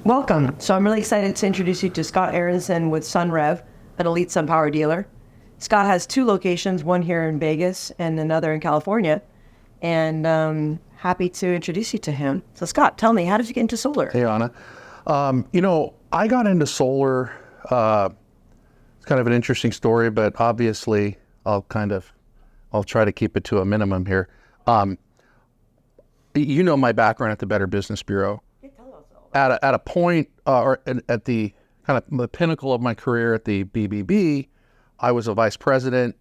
Welcome. So I'm really excited to introduce you to Scott Aronson with SunRev, an elite SunPower dealer. Scott has two locations, one here in Vegas and another in California. And happy to introduce you to him. So Scott, tell me, how did you get into solar? Hey, Anna. I got into solar, it's kind of an interesting story, but obviously I'll try to keep it to a minimum here. My background at the Better Business Bureau. At a point, or at the kind of the pinnacle of my career at the BBB, I was a vice president,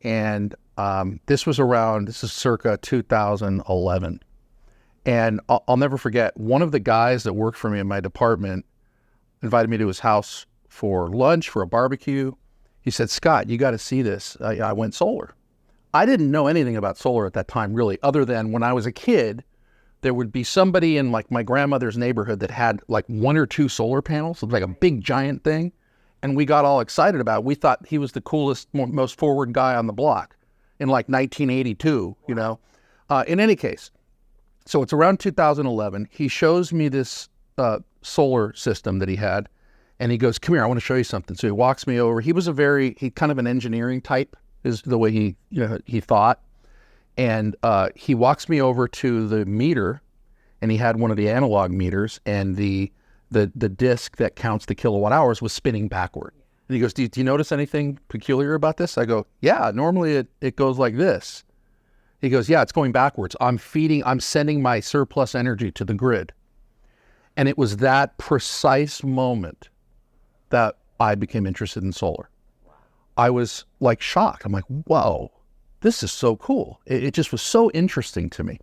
and this is circa 2011. And I'll never forget, one of the guys that worked for me in my department invited me to his house for lunch, for a barbecue. He said, "Scott, you got to see this." I went solar. I didn't know anything about solar at that time, really, other than when I was a kid, there would be somebody in like my grandmother's neighborhood that had like one or two solar panels. It was like a big giant thing. And we got all excited about it. We thought he was the coolest, most forward guy on the block in like 1982, In any case, so it's around 2011. He shows me this solar system that he had. And he goes, "Come here, I want to show you something." So he walks me over. He was he kind of an engineering type is the way he thought. And he walks me over to the meter, and he had one of the analog meters, and the disc that counts the kilowatt hours was spinning backward. And he goes, do you notice anything peculiar about this? I go, "Yeah, normally it goes like this." He goes, "Yeah, it's going backwards. I'm sending my surplus energy to the grid." And it was that precise moment that I became interested in solar. I was like shocked. I'm like, whoa. This is so cool. It just was so interesting to me.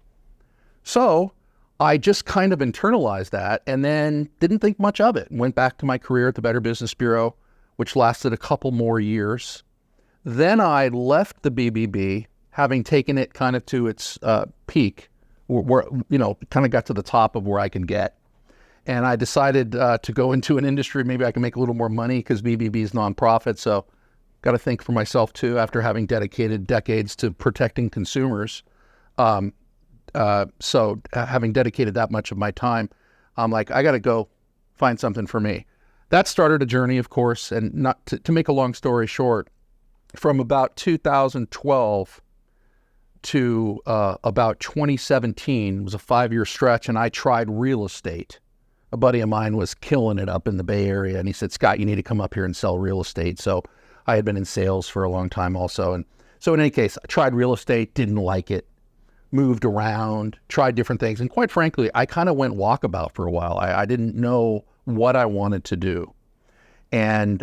So I just kind of internalized that and then didn't think much of it. Went back to my career at the Better Business Bureau, which lasted a couple more years. Then I left the BBB, having taken it kind of to its peak, where kind of got to the top of where I can get. And I decided to go into an industry, maybe I can make a little more money because BBB is nonprofit. So got to think for myself too, after having dedicated decades to protecting consumers. So having dedicated that much of my time, I'm like, I got to go find something for me. That started a journey, of course, and not to make a long story short, from about 2012 to about 2017 was a 5-year stretch, and I tried real estate. A buddy of mine was killing it up in the Bay Area, and he said, "Scott, you need to come up here and sell real estate." So I had been in sales for a long time also. And so in any case, I tried real estate, didn't like it, moved around, tried different things. And quite frankly, I kind of went walkabout for a while. I didn't know what I wanted to do. And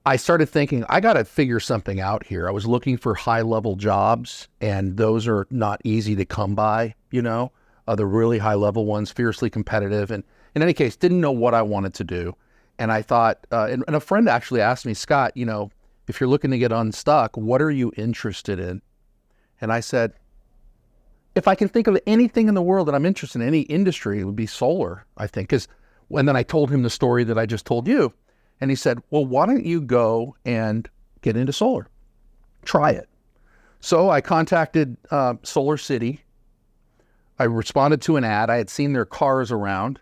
I started thinking, I got to figure something out here. I was looking for high-level jobs, and those are not easy to come by, the really high-level ones, fiercely competitive. And in any case, didn't know what I wanted to do. And I thought, and a friend actually asked me, "Scott, if you're looking to get unstuck, what are you interested in?" And I said, if I can think of anything in the world that I'm interested in, any industry, it would be solar, I think. And then I told him the story that I just told you. And he said, "Well, why don't you go and get into solar? Try it." So I contacted Solar City. I responded to an ad. I had seen their cars around.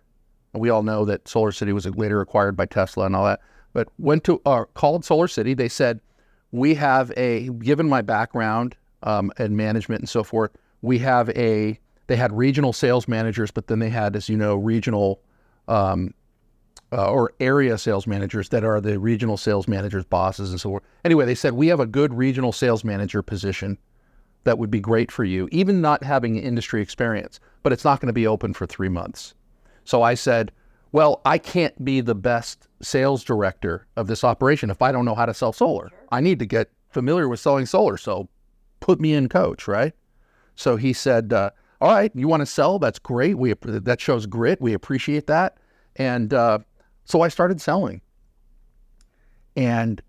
We all know that Solar City was later acquired by Tesla and all that, but called Solar City. They said, given my background and management and so forth, they had regional sales managers, but then they had, as you know, regional or area sales managers that are the regional sales managers' bosses and so forth. Anyway, they said, "We have a good regional sales manager position that would be great for you, even not having industry experience, but it's not going to be open for 3 months." So I said, well, I can't be the best sales director of this operation if I don't know how to sell solar. Sure. I need to get familiar with selling solar, so put me in, coach, right? So he said, "All right, you want to sell? That's great. That shows grit. We appreciate that." And so I started selling. And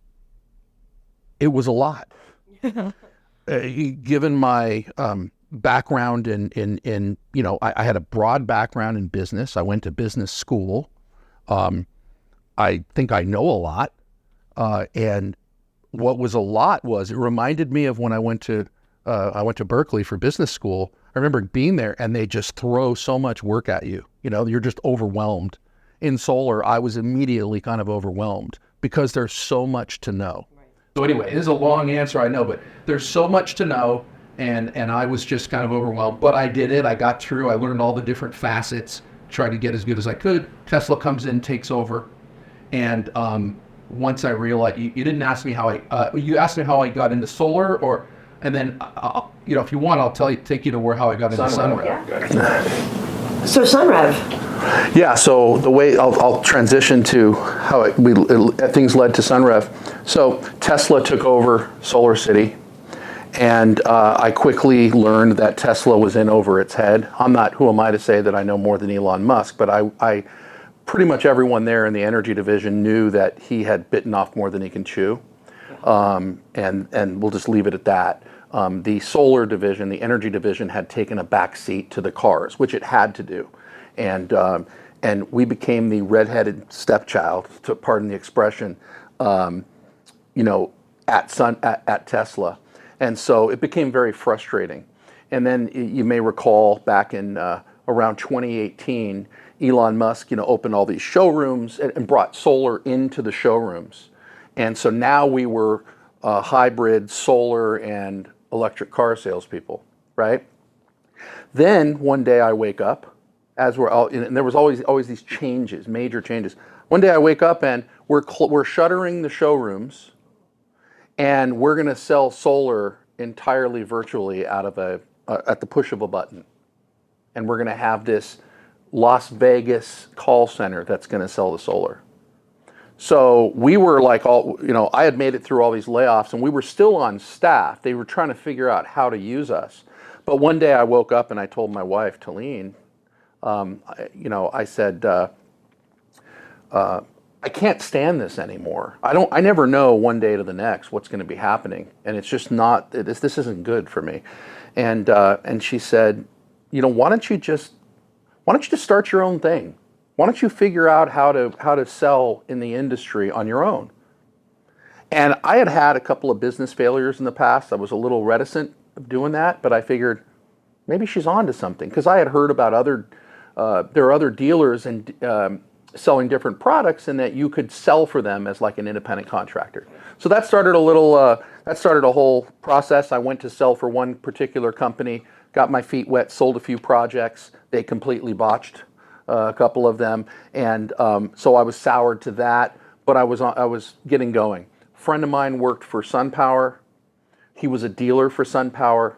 it was a lot. Given my background in I had a broad background in business. I went to business school. I think I know a lot. And what was a lot was it reminded me of when I went to Berkeley for business school. I remember being there and they just throw so much work at you. You're just overwhelmed. In solar, I was immediately kind of overwhelmed because there's so much to know. Right. So anyway, this is a long answer, I know, but there's so much to know, and I was just kind of overwhelmed. But I did it. I got through. I learned all the different facets, tried to get as good as I could. Tesla comes in, takes over, and once I realized, you didn't ask me how you asked me how I got into solar, and then if you want, I'll take you to how I got into Sunrev. Yeah. So Sunrev. Yeah, so the way I'll transition to how things led to Sunrev. So Tesla took over Solar City, and I quickly learned that Tesla was in over its head. Who am I to say that I know more than Elon Musk, but I pretty much everyone there in the energy division knew that he had bitten off more than he can chew, and we'll just leave it at that. The solar division, the energy division, had taken a back seat to the cars, which it had to do. And we became the redheaded stepchild, to pardon the expression, at Tesla, and so it became very frustrating. And then you may recall back in around 2018, Elon Musk, opened all these showrooms and brought solar into the showrooms, and so now we were hybrid solar and electric car salespeople, right? Then one day I wake up. And there was always these changes, major changes. One day I wake up and we're shuttering the showrooms, and we're going to sell solar entirely virtually out of at the push of a button, and we're going to have this Las Vegas call center that's going to sell the solar. So we were like I had made it through all these layoffs, and we were still on staff. They were trying to figure out how to use us. But one day I woke up and I told my wife, Talene, I said, I can't stand this anymore. I never know one day to the next what's going to be happening, and it's just not. This isn't good for me. And she said, why don't you just start your own thing? Why don't you figure out how to sell in the industry on your own? And I had a couple of business failures in the past. I was a little reticent of doing that, but I figured maybe she's onto something, because I had heard about there are other dealers and selling different products, and that you could sell for them as like an independent contractor. So that started a whole process. I went to sell for one particular company, got my feet wet, sold a few projects. They completely botched a couple of them, and so I was soured to that. But I was getting going. A friend of mine worked for SunPower. He was a dealer for SunPower.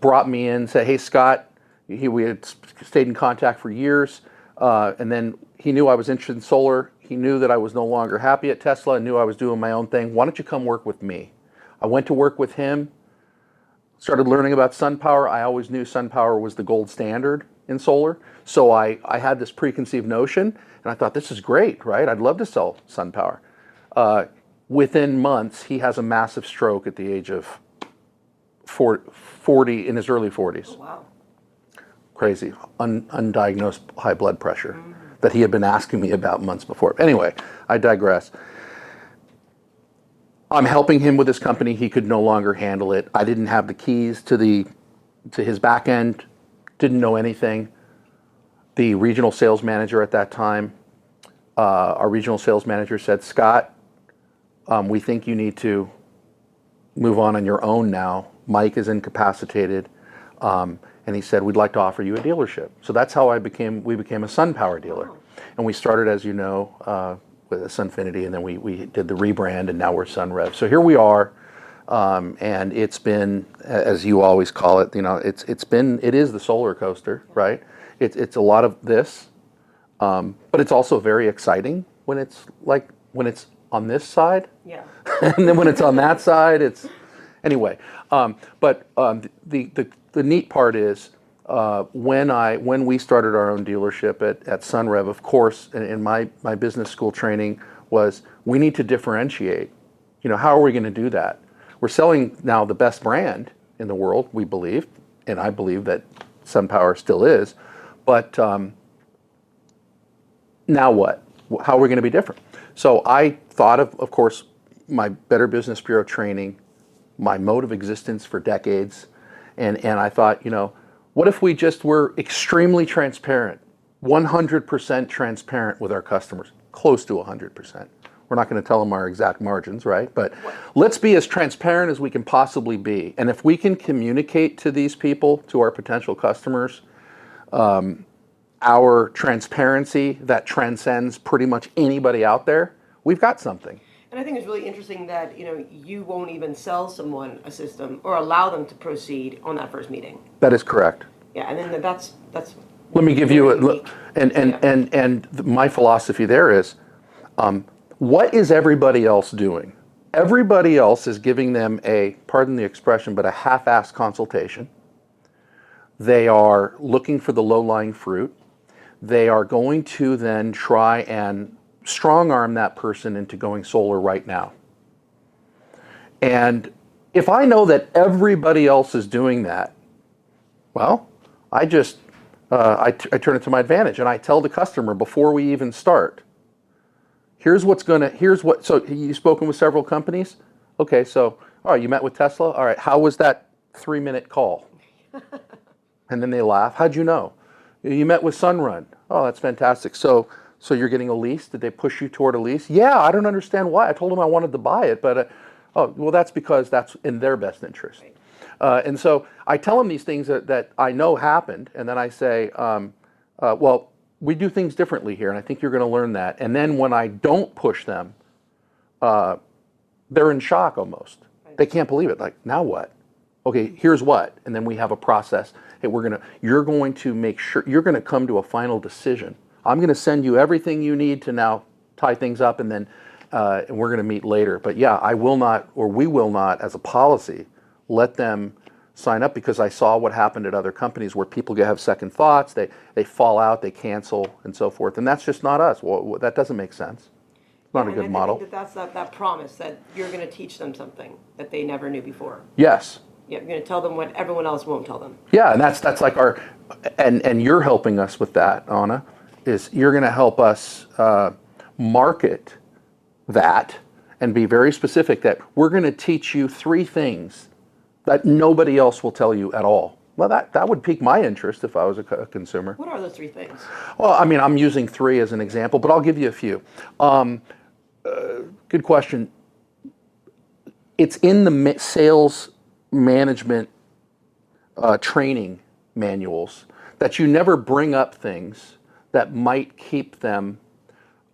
Brought me in, said, "Hey, Scott." We had stayed in contact for years, and then he knew I was interested in solar. He knew that I was no longer happy at Tesla, and knew I was doing my own thing. Why don't you come work with me? I went to work with him, started learning about SunPower. I always knew SunPower was the gold standard in solar, so I had this preconceived notion, and I thought, this is great, right? I'd love to sell SunPower. Within months, he has a massive stroke at the age of 40, in his early 40s. Oh, wow. Crazy, undiagnosed high blood pressure that he had been asking me about months before. Anyway, I digress. I'm helping him with his company. He could no longer handle it. I didn't have the keys to his back end, didn't know anything. The regional sales manager at that time, our regional sales manager said, "Scott, we think you need to move on your own now. Mike is incapacitated." And he said, "We'd like to offer you a dealership." So that's how we became a SunPower dealer. And we started, as you know, with Sunfinity, and then we did the rebrand, and now we're Sunrev. So here we are, and it's been, as you always call it, it is the solar coaster, right? It's a lot of this, but it's also very exciting when it's on this side. Yeah. And then when it's on that side, it's anyway. But the neat part is when we started our own dealership at Sunrev, of course, in my business school training was, we need to differentiate. How are we going to do that? We're selling now the best brand in the world, we believe, and I believe that SunPower still is. But now what? How are we going to be different? So I thought of course, my Better Business Bureau training, my mode of existence for decades. And I thought, what if we just were extremely transparent? 100% transparent with our customers, close to 100%. We're not going to tell them our exact margins, right? But let's be as transparent as we can possibly be. And if we can communicate to these people, to our potential customers, our transparency that transcends pretty much anybody out there, we've got something. And I think it's really interesting that you won't even sell someone a system or allow them to proceed on that first meeting. That is correct. Yeah, and then that's. Let me give you unique. and my philosophy there is, what is everybody else doing? Everybody else is giving them a, pardon the expression, but a half-assed consultation. They are looking for the low-lying fruit. They are going to then try and strong-arm that person into going solar right now. And if I know that everybody else is doing that, well, I just I turn it to my advantage, and I tell the customer before we even start, so you've spoken with several companies? Okay, so, all right, you met with Tesla? All right, how was that 3-minute call? And then they laugh. How'd you know? You met with Sunrun. Oh, that's fantastic. So you're getting a lease? Did they push you toward a lease? Yeah, I don't understand why. I told them I wanted to buy it, but, that's because that's in their best interest. And so I tell them these things that I know happened, and then I say, well, we do things differently here, and I think you're going to learn that. And then when I don't push them, they're in shock almost. They can't believe it. Like, now what? Okay, here's what. And then we have a process. Hey, you're going to make sure, you're going to come to a final decision. I'm going to send you everything you need to now tie things up, and then and we're going to meet later. But yeah, I will not, or we will not, as a policy, let them sign up, because I saw what happened at other companies where people have second thoughts, they fall out, they cancel, and so forth. And that's just not us. Well, that doesn't make sense. It's not a good model. I think that's that promise that you're going to teach them something that they never knew before. Yes. Yeah, you're going to tell them what everyone else won't tell them. Yeah, and that's like our, and you're helping us with that, Anna, is you're going to help us market that and be very specific that we're going to teach you 3 things that nobody else will tell you at all. Well, that would pique my interest if I was a consumer. What are those 3 things? Well, I mean, I'm using 3 as an example, but I'll give you a few. Good question. It's in the sales management training manuals that you never bring up things that might keep them,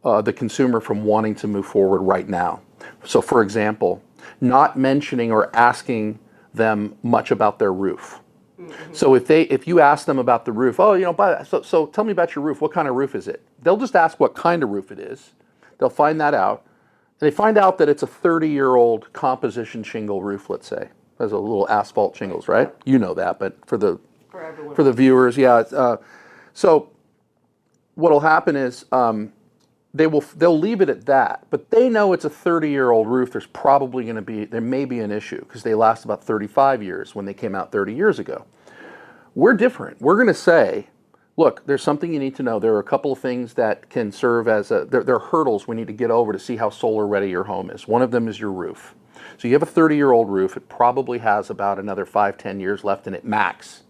the consumer, from wanting to move forward right now. So, for example, not mentioning or asking them much about their roof. Mm-hmm. So if you ask them about the roof, so tell me about your roof. What kind of roof is it? They'll just ask what kind of roof it is. They'll find that out. They find out that it's a 30-year-old composition shingle roof, let's say. There's a little asphalt shingles, right? You know that, but for the viewers, yeah. So what'll happen is they'll leave it at that, but they know it's a 30-year-old roof. There may be an issue because they last about 35 years when they came out 30 years ago. We're different. We're going to say, look, there's something you need to know. There are a couple of things that can serve as there are hurdles we need to get over to see how solar ready your home is. One of them is your roof. So you have a 30-year-old roof. It probably has about another 5-10 years left in it max.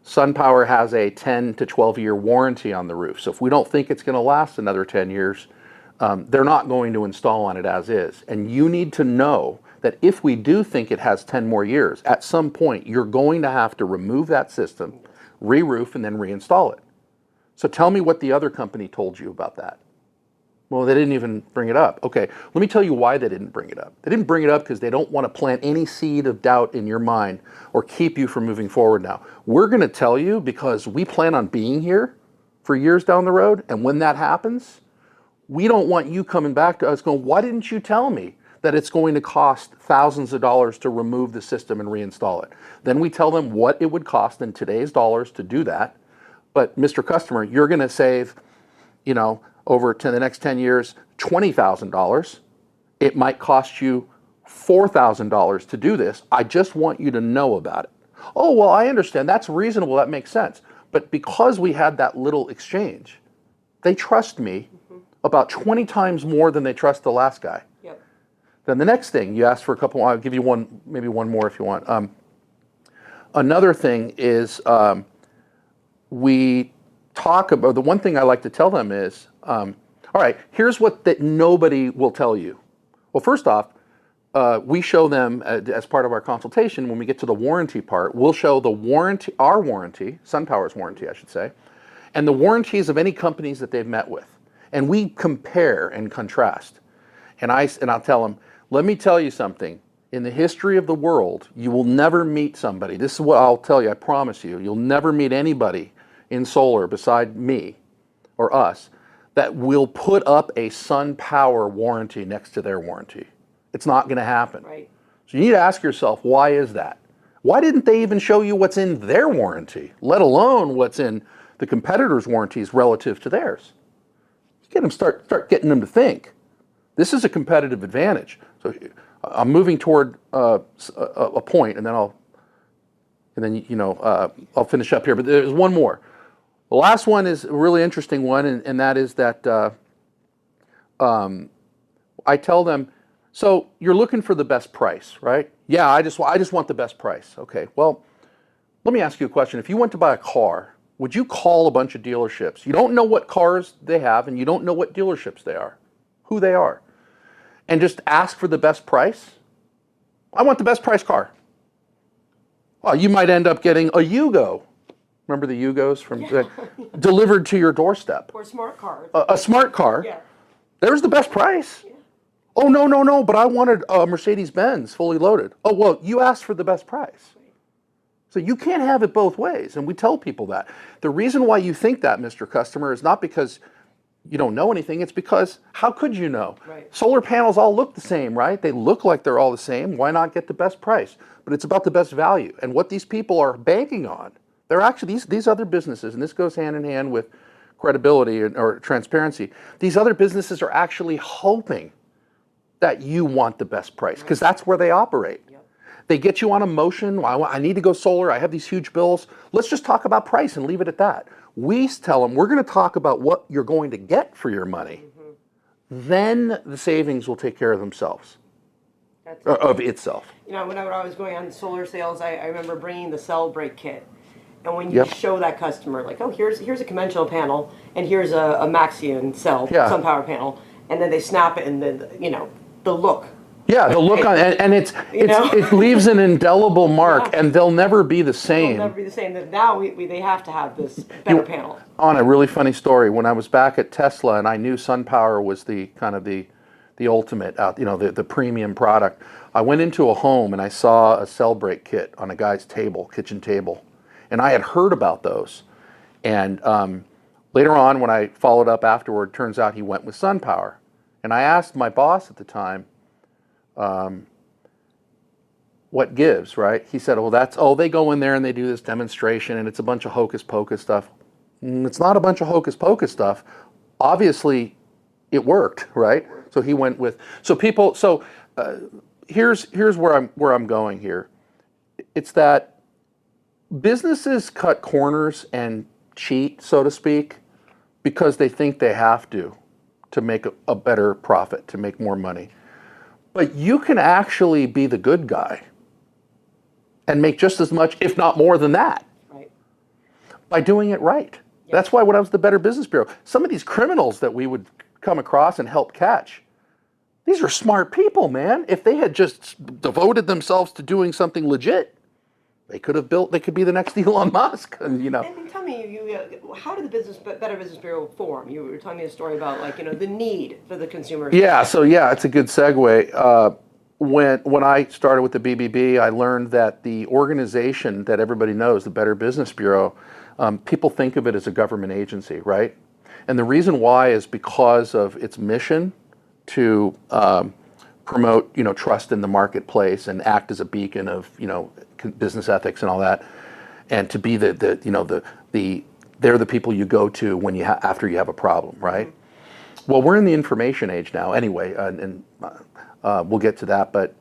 SunPower has a 10 to 12-year warranty on the roof. So if we don't think it's going to last another 10 years, they're not going to install on it as is. And you need to know that if we do think it has 10 more years, at some point you're going to have to remove that system, re-roof, and then reinstall it. So tell me what the other company told you about that. Well, they didn't even bring it up. Okay, let me tell you why they didn't bring it up. They didn't bring it up because they don't want to plant any seed of doubt in your mind or keep you from moving forward now. We're going to tell you because we plan on being here for years down the road, and when that happens, we don't want you coming back to us going, why didn't you tell me that it's going to cost thousands of dollars to remove the system and reinstall it? Then we tell them what it would cost in today's dollars to do that. But Mr. Customer, you're going to save, over to the next 10 years, $20,000. It might cost you $4,000 to do this. I just want you to know about it. Oh, well, I understand. That's reasonable. That makes sense. But because we had that little exchange, they trust me about 20 times more than they trust the last guy. Yep. Then the next thing, you asked for a couple, I'll give you one, maybe one more if you want. Another thing is we talk about, the one thing I like to tell them is, all right, here's what that nobody will tell you. Well, first off, we show them as part of our consultation, when we get to the warranty part, we'll show the warranty, our warranty, SunPower's warranty, I should say, and the warranties of any companies that they've met with. And we compare and contrast. And I'll tell them, let me tell you something. In the history of the world, you will never meet somebody. This is what I'll tell you, I promise you. You'll never meet anybody in solar beside me or us that will put up a SunPower warranty next to their warranty. It's not going to happen. Right. So you need to ask yourself, why is that? Why didn't they even show you what's in their warranty, let alone what's in the competitors' warranties relative to theirs? Get them start getting them to think. This is a competitive advantage. So I'm moving toward a point, and then I'll finish up here. But there's one more. The last one is a really interesting one, and that is that I tell them, so you're looking for the best price, right? Yeah, I just want the best price. Okay, well, let me ask you a question. If you went to buy a car, would you call a bunch of dealerships? You don't know what cars they have, and you don't know what dealerships they are, who they are, and just ask for the best price? I want the best price car. Well, you might end up getting a Yugo. Remember the Yugos from delivered to your doorstep? Or smart cars. A smart car. Yeah. There's the best price. Yeah. Oh, no, but I wanted a Mercedes-Benz fully loaded. Oh, well, you asked for the best price. So you can't have it both ways, and we tell people that. The reason why you think that, Mr. Customer, is not because you don't know anything, it's because how could you know? Right. Solar panels all look the same, right? They look like they're all the same. Why not get the best price? But it's about the best value. And what these people are banking on, they're actually, these other businesses, and this goes hand in hand with credibility or transparency, these other businesses are actually hoping that you want the best price, because that's where they operate. Yep. They get you on emotion. I need to go solar. I have these huge bills. Let's just talk about price and leave it at that. We tell them, we're going to talk about what you're going to get for your money. Mm-hmm. Then the savings will take care of themselves, of itself. You know, when I was going on solar sales, I remember bringing the cell break kit. And when you show that customer, like, oh, here's a conventional panel, and here's a Maxion cell, SunPower panel, and then they snap it, and then, the look. Yeah, the look on, and it leaves an indelible mark, and they'll never be the same. They'll never be the same. Now they have to have this better panel. On a really funny story, when I was back at Tesla, and I knew SunPower was the kind of the ultimate out, the premium product. I went into a home and I saw a cell break kit on a guy's kitchen table, and I had heard about those. And later on, when I followed up afterward, turns out he went with SunPower. And I asked my boss at the time, what gives, right? He said, well, they go in there and they do this demonstration and it's a bunch of hocus pocus stuff. It's not a bunch of hocus pocus stuff. Obviously, it worked, right? So he went with, here's where I'm going here. It's that businesses cut corners and cheat, so to speak, because they think they have to make a better profit, to make more money. But you can actually be the good guy and make just as much, if not more than that, right, by doing it right. Yep. That's why when I was the Better Business Bureau, some of these criminals that we would come across and help catch, these are smart people, man. If they had just devoted themselves to doing something legit, they could be the next Elon Musk. And tell me, how did the Better Business Bureau form? You were telling me a story about the need for the consumer. Yeah, so it's a good segue. When I started with the BBB, I learned that the organization that everybody knows, the Better Business Bureau, people think of it as a government agency, right? And the reason why is because of its mission to promote, trust in the marketplace and act as a beacon of, business ethics and all that, and to be they're the people you go to when after you have a problem, right? Mm-hmm. Well, we're in the information age now, anyway, and we'll get to that. But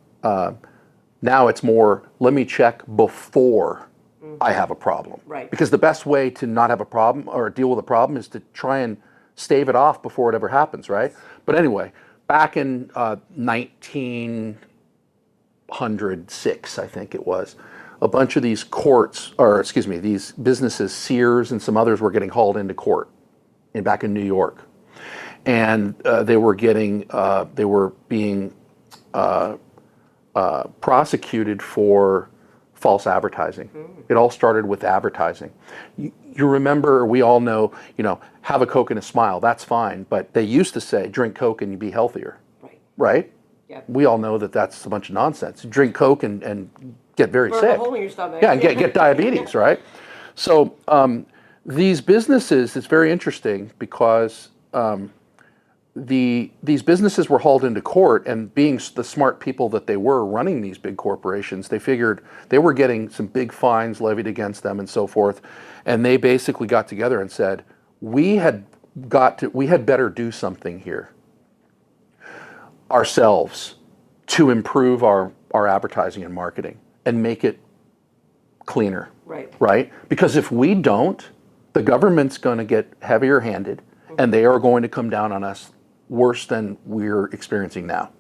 now it's more, let me check before I have a problem, right? Because the best way to not have a problem or deal with a problem is to try and stave it off before it ever happens, right? But anyway, back in 1906, I think it was, a bunch of these these businesses, Sears and some others, were getting hauled into court back in New York, and they were being prosecuted for false advertising. It all started with advertising. You remember, we all know, have a Coke and a smile. That's fine, but they used to say, drink Coke and you be healthier, right? Yep. We all know that that's a bunch of nonsense. Drink Coke and get very Burn sick. a hole in your stomach. Yeah, and get diabetes, right? So these businesses, it's very interesting because these businesses were hauled into court, and being the smart people that they were running these big corporations, they figured they were getting some big fines levied against them and so forth, and they basically got together and said, we had better do something here ourselves to improve our advertising and marketing and make it cleaner. Right? Because if we don't, the government's going to get heavier handed, and they are going to come down on us worse than we're experiencing now.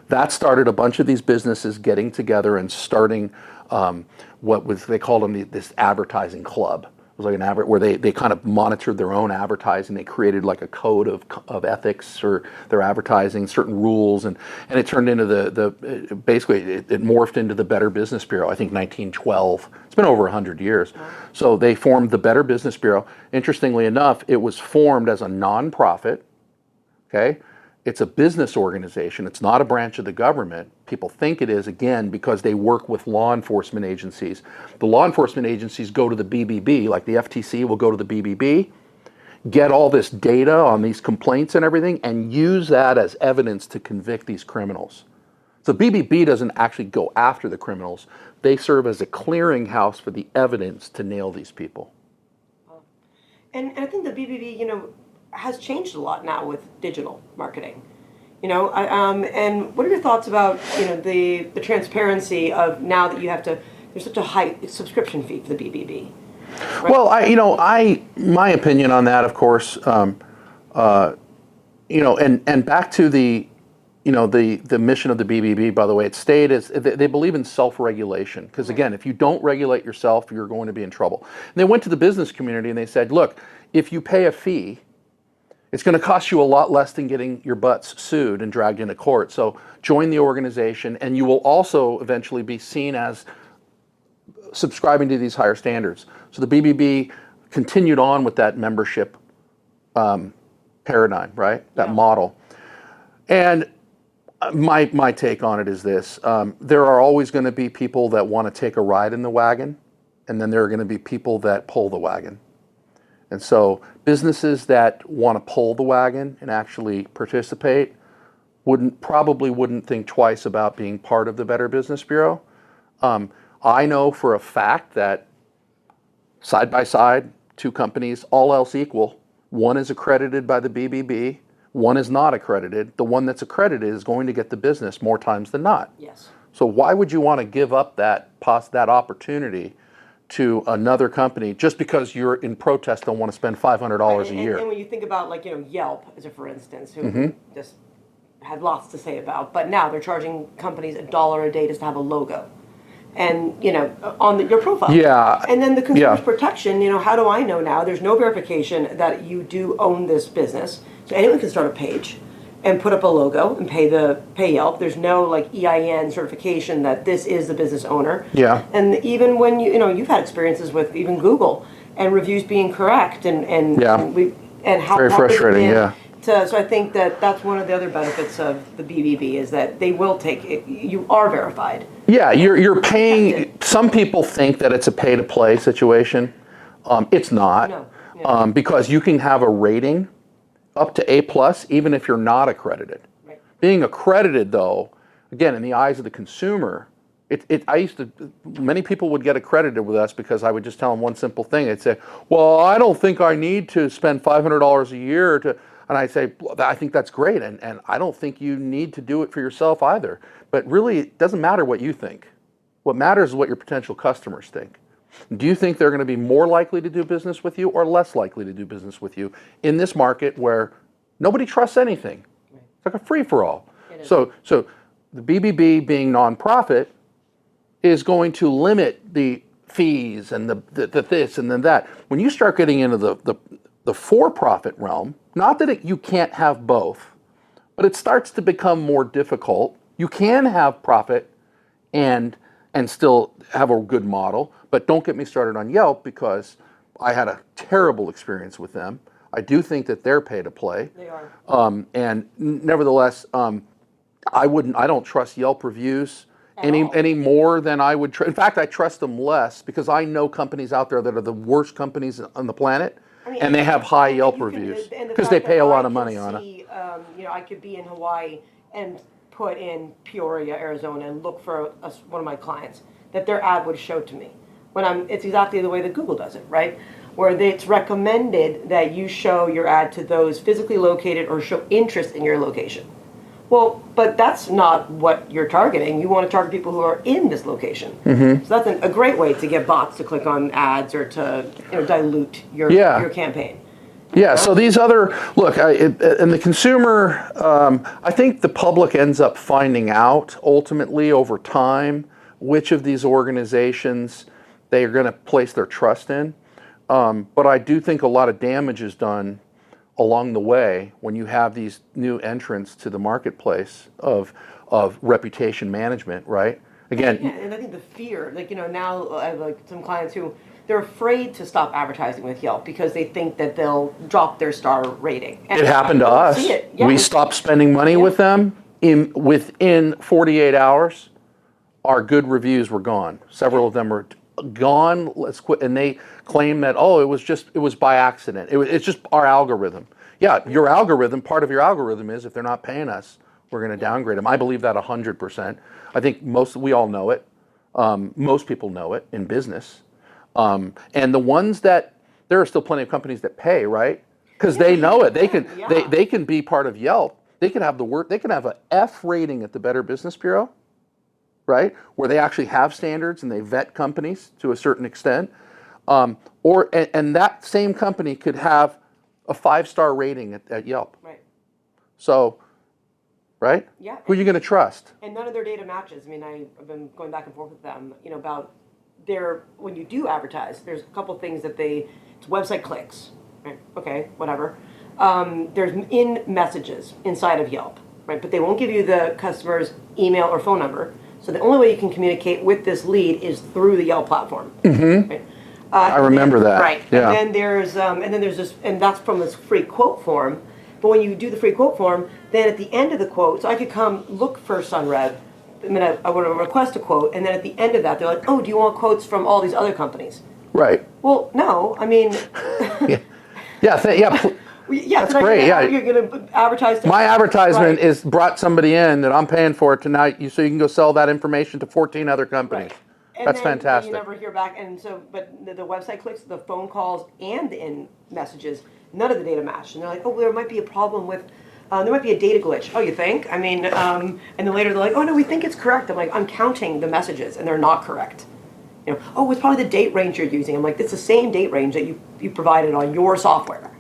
That started a bunch of these businesses getting together and starting they called them this advertising club. It was like where they kind of monitored their own advertising. They created like a code of ethics for their advertising, certain rules, and it turned into basically it morphed into the Better Business Bureau, I think 1912. It's been over 100 years. So they formed the Better Business Bureau. Interestingly enough, it was formed as a nonprofit. Okay? It's a business organization. It's not a branch of the government. People think it is, again, because they work with law enforcement agencies. The law enforcement agencies go to the BBB, like the FTC will go to the BBB, get all this data on these complaints and everything, and use that as evidence to convict these criminals. So BBB doesn't actually go after the criminals. They serve as a clearinghouse for the evidence to nail these people. And I think the BBB, has changed a lot now with digital marketing. And what are your thoughts about the transparency of now that there's such a high subscription fee for the BBB? Right? Well, my opinion on that, of course, and back to the mission of the BBB, by the way, it stayed as they believe in self-regulation. Because again, if you don't regulate yourself, you're going to be in trouble. And they went to the business community and they said, look, if you pay a fee, it's going to cost you a lot less than getting your butts sued and dragged into court. So join the organization, and you will also eventually be seen as subscribing to these higher standards. So the BBB continued on with that membership paradigm, right? That model. And my take on it is this. There are always going to be people that want to take a ride in the wagon, and then there are going to be people that pull the wagon. And so businesses that want to pull the wagon and actually participate probably wouldn't think twice about being part of the Better Business Bureau. I know for a fact that side by side, two companies, all else equal, one is accredited by the BBB, one is not accredited. The one that's accredited is going to get the business more times than not. Yes. So why would you want to give up that opportunity to another company just because you're in protest don't want to spend $500 a year? And when you think about Yelp, as a for instance, who just had lots to say about, but now they're charging companies $1 a day just to have a logo, and on your profile. Yeah. And then the consumer's protection. How do I know now? There's no verification that you do own this business, so anyone can start a page and put up a logo and pay Yelp. There's no EIN certification that this is the business owner. Yeah. And even when you've had experiences with even Google and reviews being correct and how very frustrating. Yeah. So I think that's one of the other benefits of the BBB is that they will take it. You are verified. Yeah, you're paying. Some people think that it's a pay to play situation. It's not. No. Yeah. Because you can have a rating up to A+ even if you're not accredited. Right. Being accredited, though, again, in the eyes of the consumer, many people would get accredited with us because I would just tell them one simple thing. They'd say, well, I don't think I need to spend $500 a year and I say, I think that's great, and I don't think you need to do it for yourself either. But really, it doesn't matter what you think. What matters is what your potential customers think. Do you think they're going to be more likely to do business with you or less likely to do business with you in this market where nobody trusts anything? It's like a free-for-all. So the BBB being nonprofit is going to limit the fees and the this and then that. When you start getting into the for-profit realm, not that you can't have both, but it starts to become more difficult. You can have profit and still have a good model, but don't get me started on Yelp, because I had a terrible experience with them. I do think that they're pay to play. They are. And nevertheless, I don't trust Yelp reviews any more than I would. In fact, I trust them less, because I know companies out there that are the worst companies on the planet, and they have high Yelp reviews because they pay a lot of money on it. You know, I could be in Hawaii and put in Peoria, Arizona, and look for one of my clients, that their ad would show to me. It's exactly the way that Google does it, right? Where it's recommended that you show your ad to those physically located or show interest in your location. Well, but that's not what you're targeting. You want to target people who are in this location. Mm-hmm. So that's a great way to get bots to click on ads or to dilute your campaign. Yeah, so these other, look, and the consumer, I think the public ends up finding out ultimately over time which of these organizations they are going to place their trust in. But I do think a lot of damage is done along the way when you have these new entrants to the marketplace of reputation management, right? Again, yeah, and I think the fear, now I have some clients who they're afraid to stop advertising with Yelp because they think that they'll drop their star rating. And it happened to us. Yeah. We stopped spending money with them. Within 48 hours, our good reviews were gone. Several of them were gone. Let's quit. And they claim that, it was by accident. It's just our algorithm. Yeah, your algorithm, part of your algorithm is if they're not paying us, we're going to downgrade them. I believe that 100%. I think we all know it. Most people know it in business. And the ones that, there are still plenty of companies that pay, right? Because they know it. They can be part of Yelp. They can have they can have an F rating at the Better Business Bureau, right? Where they actually have standards and they vet companies to a certain extent. And that same company could have a 5-star rating at Yelp. Right. So, right? Yeah. Who are you going to trust? And none of their data matches. I mean, I've been going back and forth with them, about when you do advertise, there's a couple things that it's website clicks, right? Okay, whatever. There's in messages inside of Yelp, right? But they won't give you the customer's email or phone number. So the only way you can communicate with this lead is through the Yelp platform. Mm-hmm. Right? I remember that. Right. Yeah. And then there's this, and that's from this free quote form. But when you do the free quote form, then at the end of the quote, so I could come look for SunRev. I mean, I want to request a quote, and then at the end of that, they're like, "Oh, do you want quotes from all these other companies?" Right. Well, no. I mean, yeah, that's great. Yeah, you're going to advertise. My advertisement is brought somebody in that I'm paying for it tonight, so you can go sell that information to 14 other companies. Right. That's fantastic. You never hear back, and so, but the website clicks, the phone calls, and the in messages, none of the data match, and they're like, "Oh, there might be a problem with." There might be a data glitch. Oh, you think? I mean, and then later they're like, "Oh no, we think it's correct." I'm like, "I'm counting the messages, and they're not correct." Oh, it's probably the date range you're using. I'm like, "It's the same date range that you provided on your software."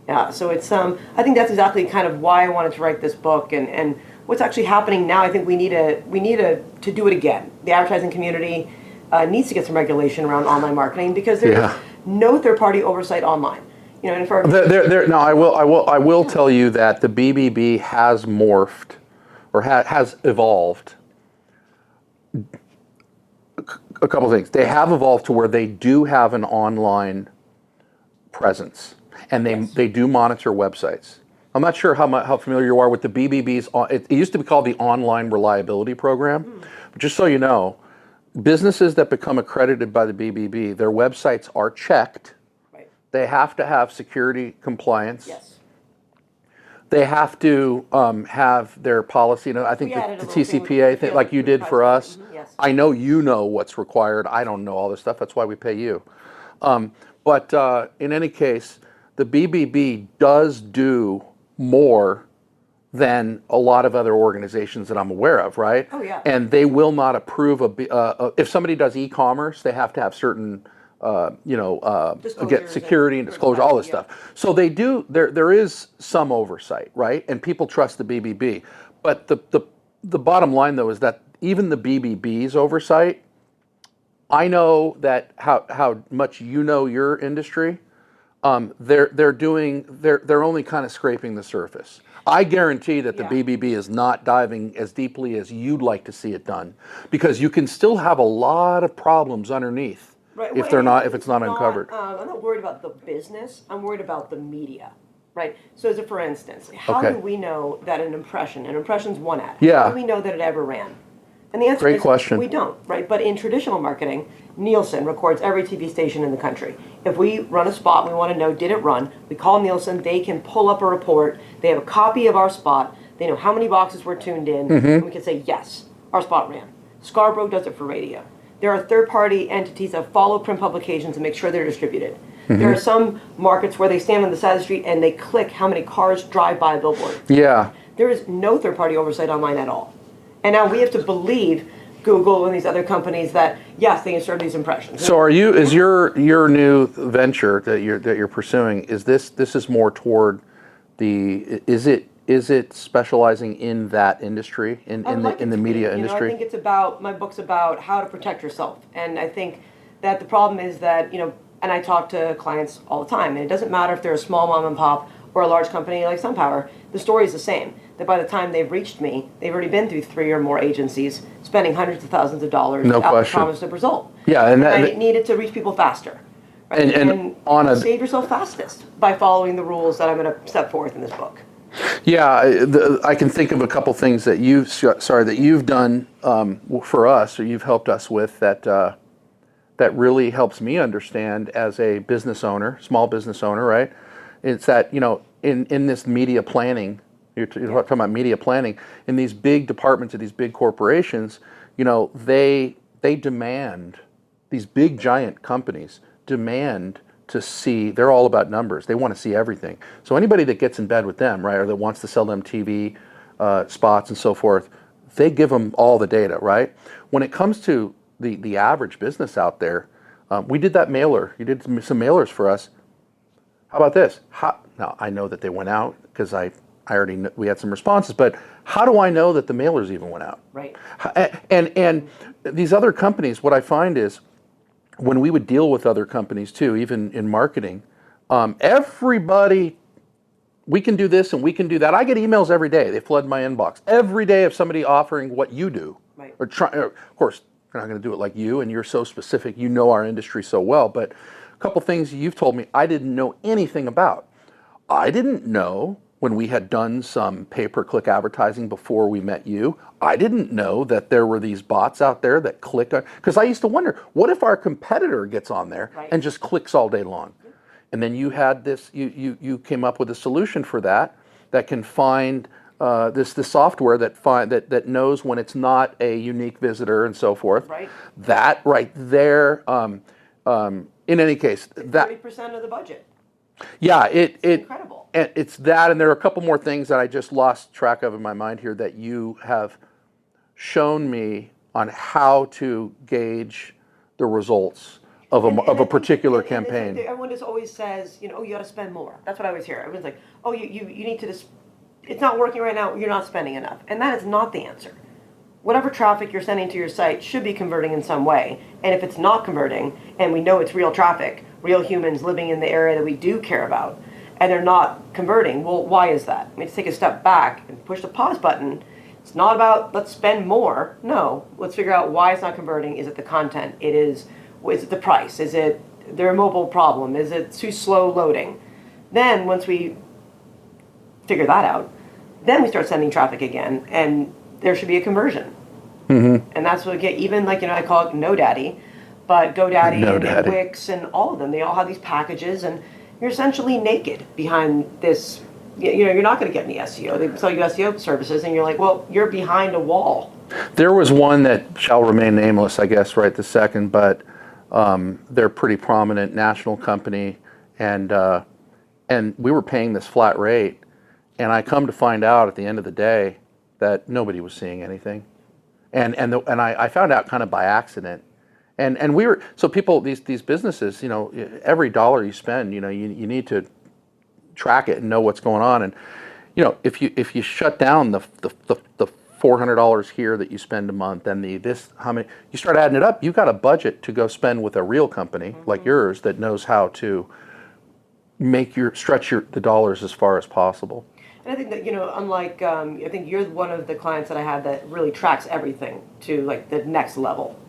Yeah, so it's I think that's exactly kind of why I wanted to write this book, and what's actually happening now. I think we need to do it again. The advertising community needs to get some regulation around online marketing because there's no third-party oversight online. And for no, I will tell you that the BBB has morphed, or has evolved. A couple of things. They have evolved to where they do have an online presence, and they do monitor websites. I'm not sure how familiar you are with the BBB's. It used to be called the Online Reliability Program, but just so you know, businesses that become accredited by the BBB, their websites are checked. They have to have security compliance. Yes. They have to have their policy. I think the TCPA thing, like you did for us. Mm-hmm. Yes. I know you know what's required. I don't know all this stuff. That's why we pay you. But in any case, the BBB does do more than a lot of other organizations that I'm aware of, right? Oh yeah. And they will not approve if somebody does e-commerce, they have to have certain. Get security and disclosure, all this stuff. So they do. There is some oversight, right? And people trust the BBB. But the bottom line, though, is that even the BBB's oversight, I know that how much you know your industry. They're only kind of scraping the surface. I guarantee that the BBB is not diving as deeply as you'd like to see it done, because you can still have a lot of problems underneath if it's not uncovered. I'm not worried about the business. I'm worried about the media. Right. So, as a for instance, how do we know that an impression's one ad? Yeah. How do we know that it ever ran? And the answer Great is question. we don't, right? But in traditional marketing, Nielsen records every TV station in the country. If we run a spot, we want to know, did it run? We call Nielsen, they can pull up a report, they have a copy of our spot, they know how many boxes were tuned in, and we can say, yes, our spot ran. Scarborough does it for radio. There are third-party entities that follow print publications and make sure they're distributed. There are some markets where they stand on the side of the street and they click how many cars drive by a billboard. Yeah. There is no third-party oversight online at all. And now we have to believe Google and these other companies that, yes, they insert these impressions. So is your new venture that you're pursuing, is this is more toward is it specializing in that industry, in the media industry? I think it's about, my book's about how to protect yourself. And I think that the problem is that, and I talk to clients all the time, and it doesn't matter if they're a small mom and pop or a large company like SunPower, the story is the same. That by the time they've reached me, they've already been through 3 or more agencies, spending hundreds of thousands of dollars without the promise of result. Yeah, and I needed to reach people faster. Right? And save yourself fastest by following the rules that I'm going to set forth in this book. Yeah, I can think of a couple things that you've done for us, or you've helped us with that really helps me understand as a business owner, small business owner, right? It's that, in this media planning, you're talking about media planning, in these big departments of these big corporations, they demand, these big giant companies demand to see, they're all about numbers. They want to see everything. So anybody that gets in bed with them, right, or that wants to sell them TV spots and so forth, they give them all the data, right? When it comes to the average business out there, we did that mailer. You did some mailers for us. How about this? Now, I know that they went out because I already knew, we had some responses, but how do I know that the mailers even went out? Right. And these other companies, what I find is when we would deal with other companies too, even in marketing, everybody, we can do this and we can do that. I get emails every day. They flood my inbox every day of somebody offering what you do. Right. Of course, they're not going to do it like you, and you're so specific. You know our industry so well, but a couple things you've told me I didn't know anything about. I didn't know when we had done some pay-per-click advertising before we met you. I didn't know that there were these bots out there that click on, because I used to wonder, what if our competitor gets on there and just clicks all day long? And then you had this, you came up with a solution for that can find this software that knows when it's not a unique visitor and so forth. Right. That right there. In any case, that 30% of the budget. Yeah, it's incredible. It's that, and there are a couple more things that I just lost track of in my mind here that you have shown me on how to gauge the results of a particular campaign. Everyone just always says, you got to spend more. That's what I always hear. Everyone's like, oh, you need to just, it's not working right now, you're not spending enough. And that is not the answer. Whatever traffic you're sending to your site should be converting in some way. And if it's not converting, and we know it's real traffic, real humans living in the area that we do care about, and they're not converting, well, why is that? I mean, to take a step back and push the pause button. It's not about let's spend more. No, let's figure out why it's not converting. Is it the content? Is it the price? Is it their mobile problem? Is it too slow loading? Then once we figure that out, then we start sending traffic again, and there should be a conversion. Mm-hmm. And that's what we get, even like, I call it GoDaddy, but GoDaddy and Wix and all of them, they all have these packages, and you're essentially naked behind this. You're not going to get any SEO. They sell you SEO services, and you're like, well, you're behind a wall. There was one that shall remain nameless, I guess, right this second, but they're a pretty prominent national company, and we were paying this flat rate, and I come to find out at the end of the day that nobody was seeing anything, and I found out kind of by accident, and we were, so people, these businesses, every dollar you spend, you need to track it and know what's going on, and if you shut down the $400 here that you spend a month, and how many, you start adding it up, you've got a budget to go spend with a real company like yours that knows how to stretch the dollars as far as possible. And I think that, unlike, I think you're one of the clients that I have that really tracks everything to like the next level.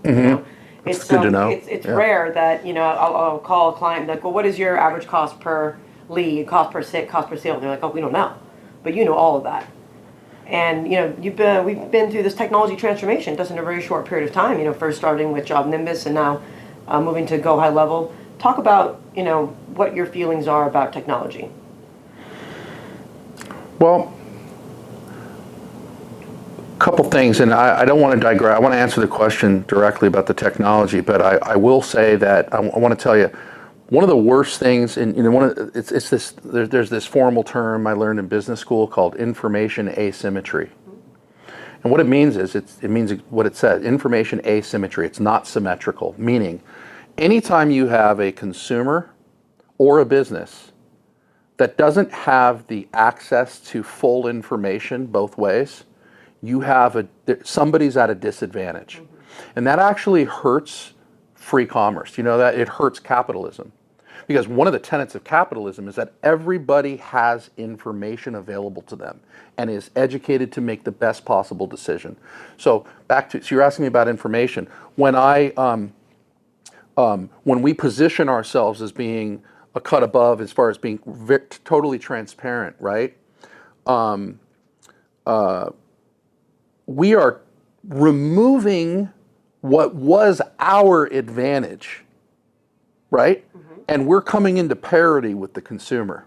It's good to know. It's rare that, I'll call a client and like, well, what is your average cost per lead, cost per sale? And they're like, oh, we don't know. But you know all of that. And, we've been through this technology transformation just in a very short period of time, first starting with Job Nimbus and now moving to Go High Level. Talk about, what your feelings are about technology. Well, a couple things, and I don't want to digress. I want to answer the question directly about the technology, but I will say that I want to tell you one of the worst things, and there's this formal term I learned in business school called information asymmetry, and what it means is it means what it says: information asymmetry. It's not symmetrical, meaning anytime you have a consumer or a business that doesn't have the access to full information both ways, somebody's at a disadvantage. And that actually hurts free commerce. You know that? It hurts capitalism. Because one of the tenets of capitalism is that everybody has information available to them and is educated to make the best possible decision. So so you're asking me about information. When we position ourselves as being a cut above as far as being totally transparent, right? We are removing what was our advantage, right? And we're coming into parity with the consumer.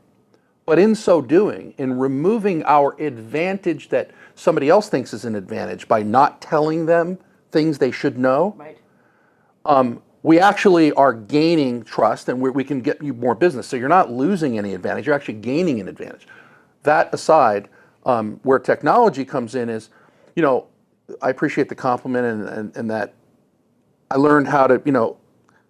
But in so doing, in removing our advantage that somebody else thinks is an advantage by not telling them things they should know, right. We actually are gaining trust, and we can get you more business. So you're not losing any advantage, you're actually gaining an advantage. That aside, where technology comes in is, I appreciate the compliment and that I learned how to,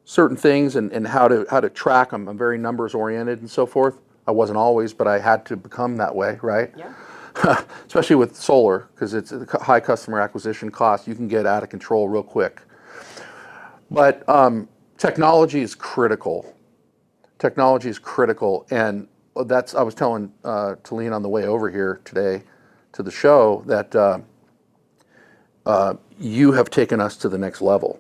certain things and how to track them. I'm very numbers oriented and so forth. I wasn't always, but I had to become that way, right? Yeah. Especially with solar, because it's a high customer acquisition cost. You can get out of control real quick. But technology is critical. Technology is critical, and I was telling Talene on the way over here today to the show that you have taken us to the next level.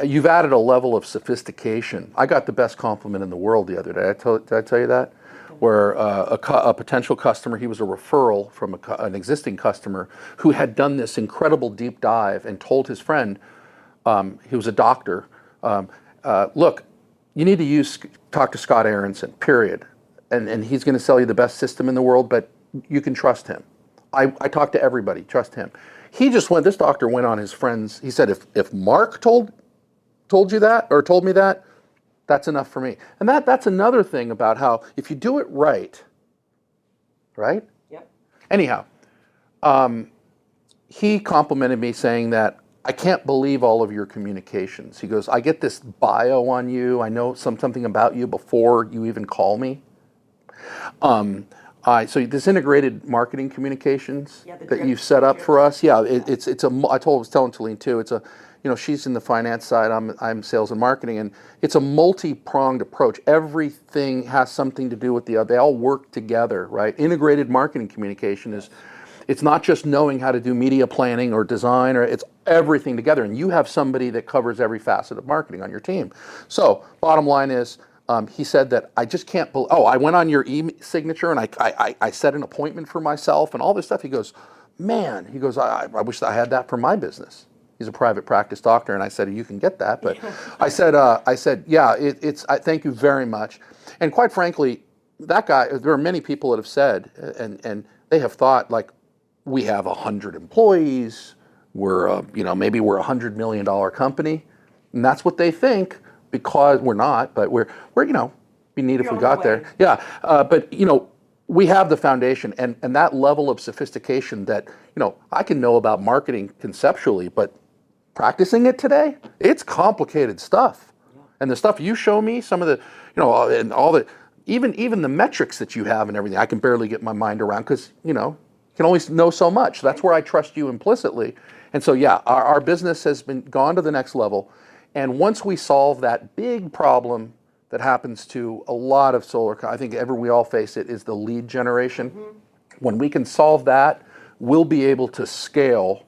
You've added a level of sophistication. I got the best compliment in the world the other day. Did I tell you that? Where a potential customer, he was a referral from an existing customer who had done this incredible deep dive and told his friend, he was a doctor, look, you need to talk to Scott Aronson, period. And he's going to sell you the best system in the world, but you can trust him. I talk to everybody, trust him. This doctor went on his friend's, he said, if Mark told you that, or told me that, that's enough for me. And that's another thing about how, if you do it right? Yep. Anyhow, he complimented me saying that, I can't believe all of your communications. He goes, I get this bio on you. I know something about you before you even call me. So this integrated marketing communications that you've set up for us, I was telling Talene too, it's a, she's in the finance side, I'm sales and marketing, and it's a multi-pronged approach. Everything has something to do with the other. They all work together, right? Integrated marketing communication it's not just knowing how to do media planning or design, or it's everything together. And you have somebody that covers every facet of marketing on your team. So bottom line is, he said that I just can't believe, I went on your e-signature and I set an appointment for myself and all this stuff. He goes, man, I wish I had that for my business. He's a private practice doctor, and I said, you can get that. But I said, yeah, thank you very much. And quite frankly, that guy, there are many people that have said, and they have thought, like, we have 100 employees, maybe we're $100 million company, and that's what they think, because we're not, but we're be neat if we got there. Yeah, but we have the foundation and that level of sophistication that I can know about marketing conceptually, but practicing it today, it's complicated stuff. And the stuff you show me, some of the and all the even the metrics that you have and everything, I can barely get my mind around because can only know so much. That's where I trust you implicitly. And so, yeah, our business has been gone to the next level. And once we solve that big problem that happens to a lot of solar, I think we all face it, is the lead generation. When we can solve that, we'll be able to scale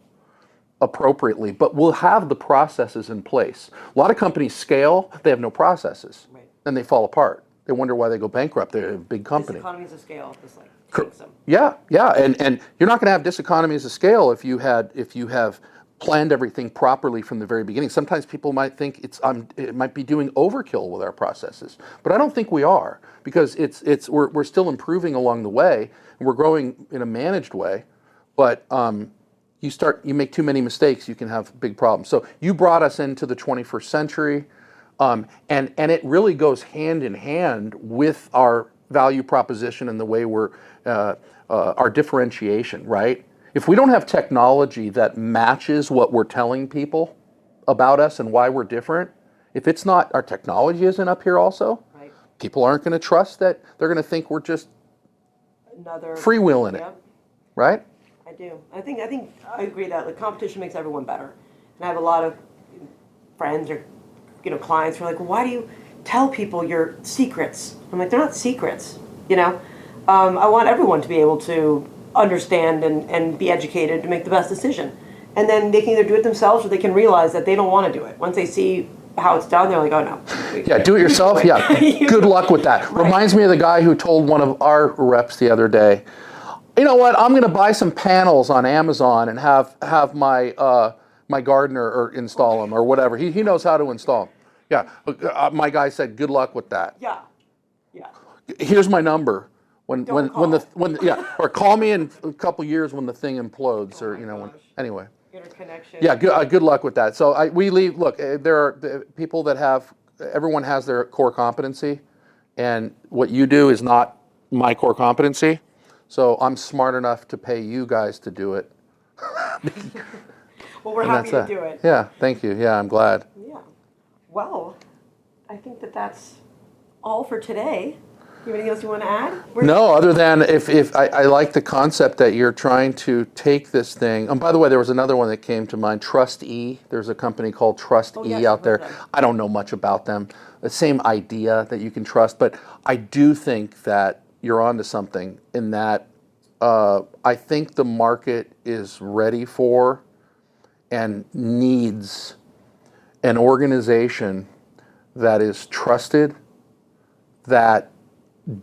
appropriately, but we'll have the processes in place. A lot of companies scale, they have no processes, and they fall apart. They wonder why they go bankrupt. They're a big company. Economies of scale, just like them. Yeah, and you're not going to have diseconomies of scale if you have planned everything properly from the very beginning. Sometimes people might think it might be doing overkill with our processes, but I don't think we are, because we're still improving along the way, and we're growing in a managed way. But you make too many mistakes, you can have big problems. So you brought us into the 21st century, and it really goes hand in hand with our value proposition and the way our differentiation, right? If we don't have technology that matches what we're telling people about us and why we're different, if it's not, our technology isn't up here also, people aren't going to trust that. They're going to think we're just freewheeling it, right? I do. I think I agree that the competition makes everyone better. And I have a lot of friends or clients who are like, well, why do you tell people your secrets? I'm like, they're not secrets. I want everyone to be able to understand and be educated to make the best decision. And then they can either do it themselves, or they can realize that they don't want to do it. Once they see how it's done, they're like, oh no. Yeah, do it yourself. Yeah, good luck with that. Right. Reminds me of the guy who told one of our reps the other day, you know what, I'm going to buy some panels on Amazon and have my my gardener install them or whatever. He knows how to install them. Yeah, my guy said, good luck with that. Yeah. Here's my number. When or call me in a couple years when the thing implodes, anyway. Interconnection. Yeah, good luck with that. So look, there are people that everyone has their core competency, and what you do is not my core competency. So I'm smart enough to pay you guys to do it. Well, we're happy to do it. Yeah, thank you. Yeah, I'm glad. Yeah. Well, I think that's all for today. You have anything else you want to add? No, other than if I like the concept that you're trying to take this thing. And by the way, there was another one that came to mind, Trust E. There's a company called Trust E out there. I don't know much about them. The same idea that you can trust, but I do think that you're onto something in that I think the market is ready for and needs an organization that is trusted, that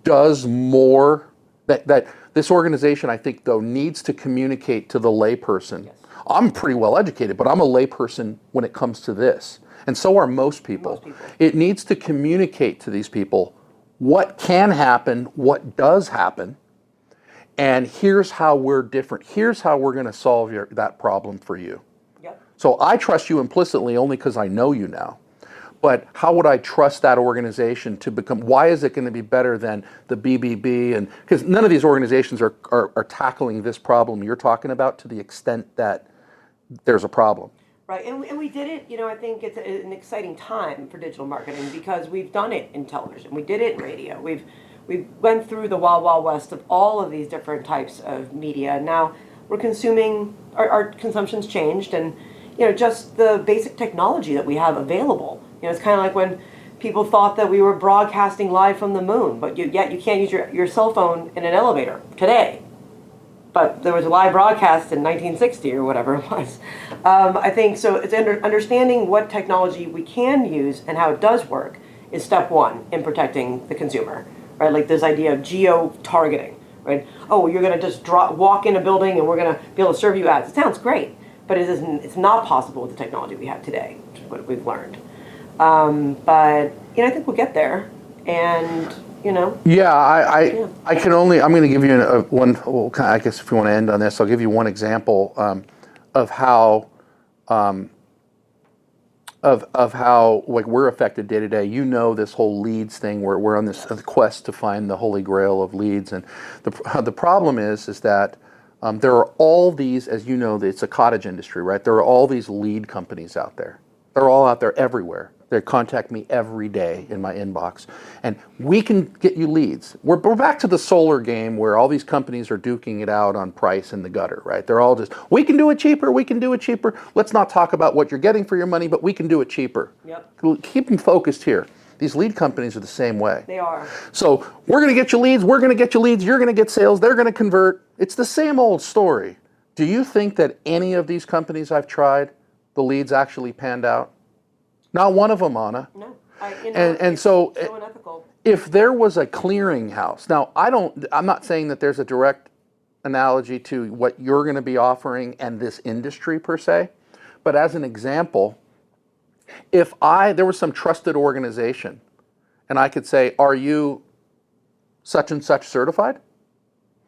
does more, that this organization, I think, though, needs to communicate to the layperson. Yes. I'm pretty well educated, but I'm a layperson when it comes to this. And so are most people. It needs to communicate to these people what can happen, what does happen, and here's how we're different. Here's how we're going to solve that problem for you. Yep. So I trust you implicitly only because I know you now. But how would I trust that organization to become, why is it going to be better than the BBB? And because none of these organizations are tackling this problem you're talking about to the extent that there's a problem. Right, and we did it, I think it's an exciting time for digital marketing because we've done it in television, we did it in radio, we went through the wild, wild west of all of these different types of media, and now we're consuming, our consumption's changed, and just the basic technology that we have available. It's kind of like when people thought that we were broadcasting live from the moon, but yet you can't use your cell phone in an elevator today. But there was a live broadcast in 1960 or whatever it was. I think so. It's understanding what technology we can use and how it does work is step one in protecting the consumer, right? Like this idea of geo-targeting, right? Oh, you're going to just walk in a building and we're going to be able to serve you ads. It sounds great, but it's not possible with the technology we have today, which is what we've learned. But I think we'll get there, and Yeah, I can only. I'm going to give you one. Well, I guess if you want to end on this, I'll give you one example of how of how like we're affected day to day. This whole leads thing where we're on this quest to find the holy grail of leads, and the problem is that there are all these, as you know, it's a cottage industry, right? There are all these lead companies out there. They're all out there everywhere. They contact me every day in my inbox, and we can get you leads. We're back to the solar game where all these companies are duking it out on price in the gutter, right? They're all just, we can do it cheaper, we can do it cheaper. Let's not talk about what you're getting for your money, but we can do it cheaper. Yep. Keep them focused here. These lead companies are the same way. They are. So we're going to get you leads, we're going to get you leads, you're going to get sales, they're going to convert. It's the same old story. Do you think that any of these companies I've tried, the leads actually panned out? Not one of them, Anna. No. And so unethical. if there was a clearinghouse, now I'm not saying that there's a direct analogy to what you're going to be offering and this industry per se, but as an example, if there was some trusted organization and I could say, are you such and such certified?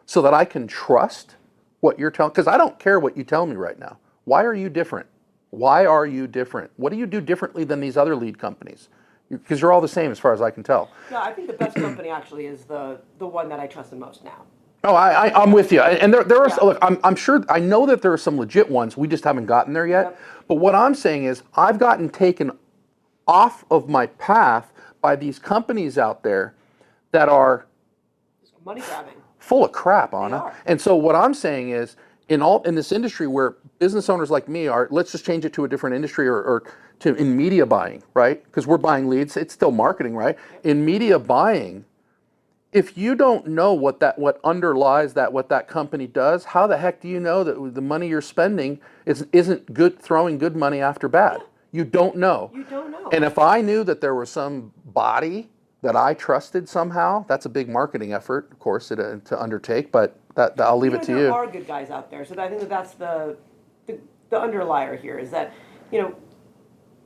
So that I can trust what you're telling, because I don't care what you tell me right now. Why are you different? Why are you different? What do you do differently than these other lead companies? Because you're all the same as far as I can tell. No, I think the best company actually is the one that I trust the most now. Oh, I'm with you. And there are, Yeah. look, I'm sure, I know that there are some legit ones. We just haven't gotten there yet. Yep. But what I'm saying is I've gotten taken off of my path by these companies out there that are Money grabbing. full of crap, Anna. are. And so what I'm saying is, in this industry where business owners like me are, let's just change it to a different industry or to in media buying, right? Because we're buying leads, it's still marketing, right? Yep. In media buying, if you don't know what underlies what that company does, how the heck do you know that the money you're spending isn't good, throwing good money after bad? Yeah. You don't know. You don't know. And if I knew that there was some body that I trusted somehow, that's a big marketing effort, of course, to undertake, but that I'll leave it to you. There are good guys out there, so I think that's the underlier here is that,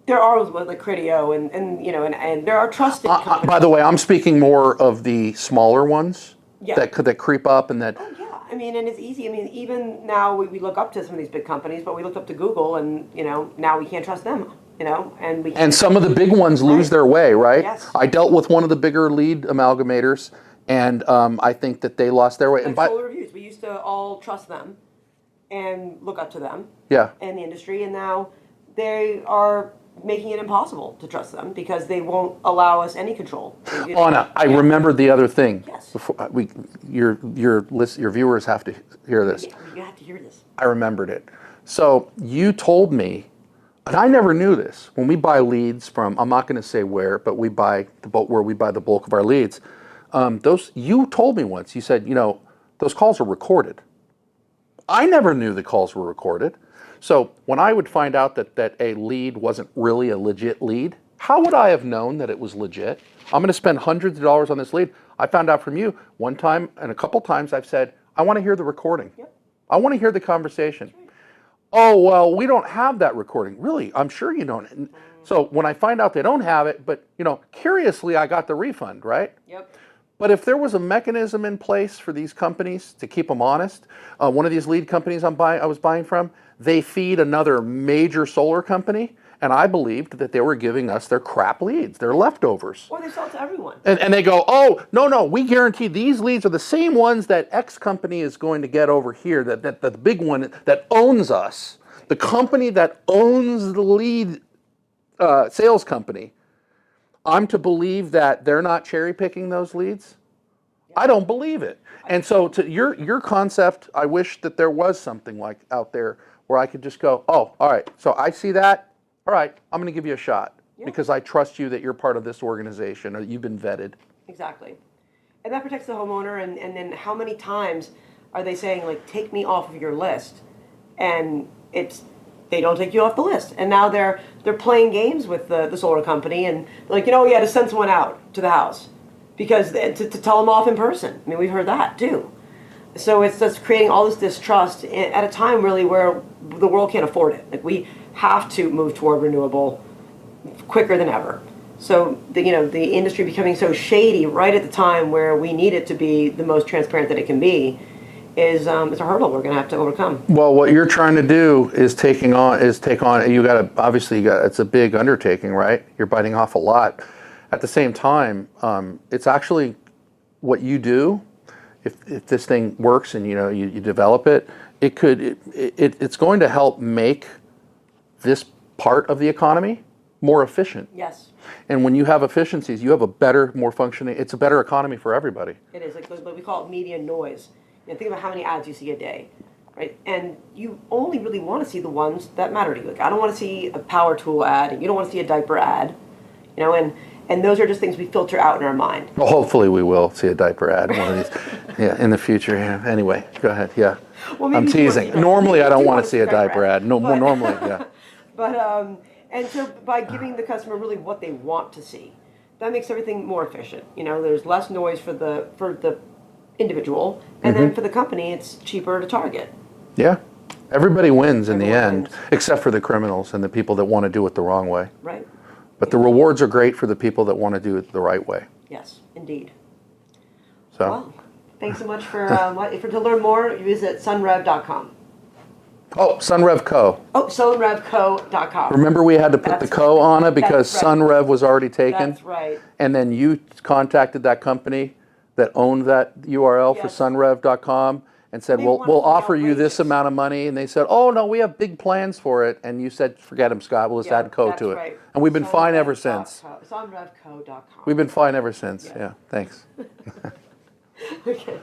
there are like Criteo and there are trusted companies. By the way, I'm speaking more of the smaller ones that creep up and that. Oh yeah, and it's easy. Even now we look up to some of these big companies, but we looked up to Google, and now we can't trust them. And some of the big ones lose their way, right? Yes. I dealt with one of the bigger lead amalgamators, and I think that they lost their way. Like Solar Reviews, we used to all trust them and look up to them. Yeah. In the industry, and now they are making it impossible to trust them because they won't allow us any control. Anna, I remembered the other thing. Yes. Before your viewers have to hear this. You have to hear this. I remembered it. So you told me, and I never knew this. When we buy leads from, I'm not going to say where, but we buy the bulk of our leads. You told me once. You said, those calls are recorded. I never knew the calls were recorded. So when I would find out that a lead wasn't really a legit lead, how would I have known that it was legit? I'm going to spend hundreds of dollars on this lead. I found out from you one time and a couple times I've said, I want to hear the recording. Yep. I want to hear the conversation. Right. Oh, well, we don't have that recording. Really? I'm sure you don't. So when I find out they don't have it, but curiously I got the refund, right? Yep. But if there was a mechanism in place for these companies to keep them honest, one of these lead companies I was buying from, they feed another major solar company, and I believed that they were giving us their crap leads, their leftovers. Or they sell to everyone. And they go, oh, no, we guarantee these leads are the same ones that X company is going to get over here, that the big one that owns us, the company that owns the lead sales company. I'm to believe that they're not cherry picking those leads? Yeah. I don't believe it. And so to your concept, I wish that there was something like out there where I could just go, oh, all right, so I see that. All right, I'm going to give you a shot because I trust you that you're part of this organization or you've been vetted. Exactly. And that protects the homeowner. And then how many times are they saying, like, take me off of your list? And they don't take you off the list. And now they're playing games with the solar company and they're like, you had to send someone out to the house because to tell them off in person. We've heard that too. So it's just creating all this distrust at a time really where the world can't afford it. Like we have to move toward renewable quicker than ever. So the industry becoming so shady right at the time where we need it to be the most transparent that it can be is a hurdle we're going to have to overcome. Well, what you're trying to do is take on. It's a big undertaking, right? You're biting off a lot. At the same time, it's actually what you do. If this thing works and you develop it, it's going to help make this part of the economy more efficient. Yes. And when you have efficiencies, you have a better, more functioning, it's a better economy for everybody. It is, like what we call it media noise. Think about how many ads you see a day, right? And you only really want to see the ones that matter to you. Like, I don't want to see a power tool ad, and you don't want to see a diaper ad, and those are just things we filter out in our mind. Well, hopefully we will see a diaper ad one of these, in the future. Yeah. Anyway, go ahead. Yeah. Well, I'm teasing. Normally, I don't want to see a diaper ad. No, more normally, yeah. But and so by giving the customer really what they want to see, that makes everything more efficient. There's less noise for the individual, and then for the company, it's cheaper to target. Yeah. Everybody wins in the Everyone end, wins. except for the criminals and the people that want to do it the wrong way. Right. But the rewards are great for the people that want to do it the right way. Yes, indeed. So. Well, thanks so much for to learn more. You visit sunrev.com. Oh, Sunrev Co. Oh, sunrevco.com. Remember we had to put That's the Co on it because that's right. Sunrev was already taken? That's right. And then you contacted that company that owned that URL for Yes. sunrev.com and said, They we'll wanted to be offer you this outrageous. amount of money. And they said, oh, no, we have big plans for it. And you said, forget them, Scott. We'll just add Co that's to it. right. And we've been fine ever since. Sunrevco.com. We've been fine ever since. Yeah, thanks. Okay.